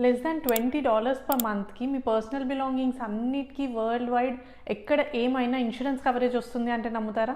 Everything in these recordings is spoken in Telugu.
లెస్ దాన్ $20 పర్ మంత్కి మీ పర్సనల్ బిలాంగింగ్స్ అన్నిటికీ వరల్డ్ వైడ్ ఎక్కడ ఏమైనా ఇన్సూరెన్స్ కవరేజ్ వస్తుంది అంటే నమ్ముతారా?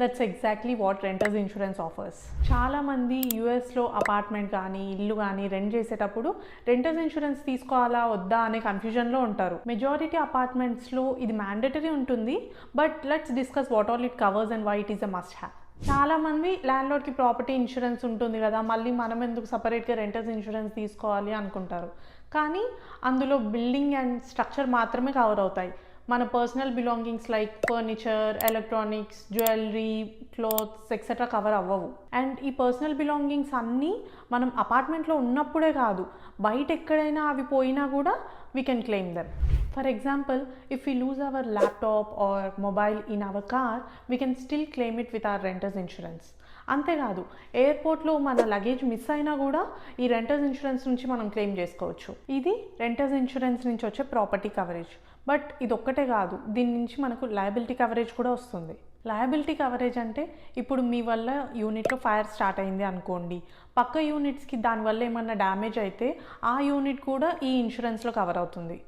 That's exactly what renters insurance offers. చాలామంది యూఎస్లో అపార్ట్మెంట్ కానీ ఇల్లు కానీ రెంట్ చేసేటప్పుడు రెంటర్స్ ఇన్సూరెన్స్ తీసుకోవాలా వద్దా అనే కన్ఫ్యూజన్లో ఉంటారు. మెజారిటీ అపార్ట్మెంట్స్లో ఇది మ్యాండేటరీ ఉంటుంది, but let's discuss what all it covers and why it is a must have. చాలామంది ల్యాండ్లార్డ్కి ప్రాపర్టీ ఇన్సూరెన్స్ ఉంటుంది కదా, మళ్ళీ మనం ఎందుకు సపరేట్గా రెంటర్స్ ఇన్సూరెన్స్ తీసుకోవాలి అనుకుంటారు. కానీ అందులో బిల్డింగ్ అండ్ స్ట్రక్చర్ మాత్రమే కవర్ అవుతాయి. మన personal belongings like furniture, electronics, jewellery, clothes etcetera cover అవ్వవు. అండ్ ఈ పర్సనల్ బిలాంగింగ్స్ అన్నీ మనం అపార్ట్మెంట్లో ఉన్నప్పుడే కాదు, బయట ఎక్కడైనా అవి పోయినా కూడా we can claim them. For example, if we lose our laptop or mobile in our car, we can still claim it with our renters insurance. అంతేకాదు, ఎయిర్పోర్ట్లో మన లగేజ్ మిస్ అయినా కూడా ఈ రెంటర్స్ ఇన్సూరెన్స్ నుంచి మనం క్లెయిమ్ చేసుకోవచ్చు. ఇది రెంటర్స్ ఇన్సూరెన్స్ నుంచి వచ్చే ప్రాపర్టీ కవరేజ్. బట్ ఇది ఒక్కటే కాదు, దీని నుంచి మనకు లయబిలిటీ కవరేజ్ కూడా వస్తుంది. లయబిలిటీ కవరేజ్ అంటే, ఇప్పుడు మీ వల్ల యూనిట్లో ఫైర్ స్టార్ట్ అయింది అనుకోండి, పక్క యూనిట్స్కి దానివల్ల ఏమన్నా డ్యామేజ్ అయితే ఆ యూనిట్ కూడా ఈ ఇన్సూరెన్స్లో కవర్ అవుతుంది.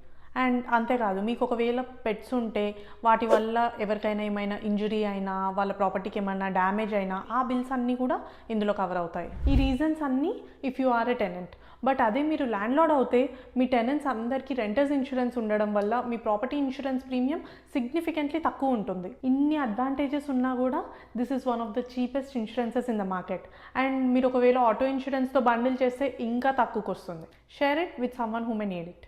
అండ్ అంతేకాదు, మీకు ఒకవేళ పెట్స్ ఉంటే వాటి వల్ల ఎవరికైనా ఏమైనా ఇంజరీ అయినా, వాళ్ళ ప్రాపర్టీకి ఏమైనా డ్యామేజ్ అయినా ఆ బిల్స్ అన్నీ కూడా ఇందులో కవర్ అవుతాయి. ఈ రీజన్స్ అన్నీ if you are a tenant. But అదే మీరు ల్యాండ్లార్డ్ అవుతే మీ టెనెంట్స్ అందరికీ రెంటర్స్ ఇన్సూరెన్స్ ఉండడం వల్ల మీ ప్రాపర్టీ ఇన్సూరెన్స్ ప్రీమియం సిగ్నిఫికెంట్లీ తక్కువ ఉంటుంది. ఇన్ని అడ్వాంటేజెస్ ఉన్నా కూడా this is one of the cheapest insurances in the market. And మీరు ఒకవేళ ఆటో ఇన్సూరెన్స్తో బండిల్ చేస్తే ఇంకా తక్కువకి వస్తుంది. Share it with someone who may need it.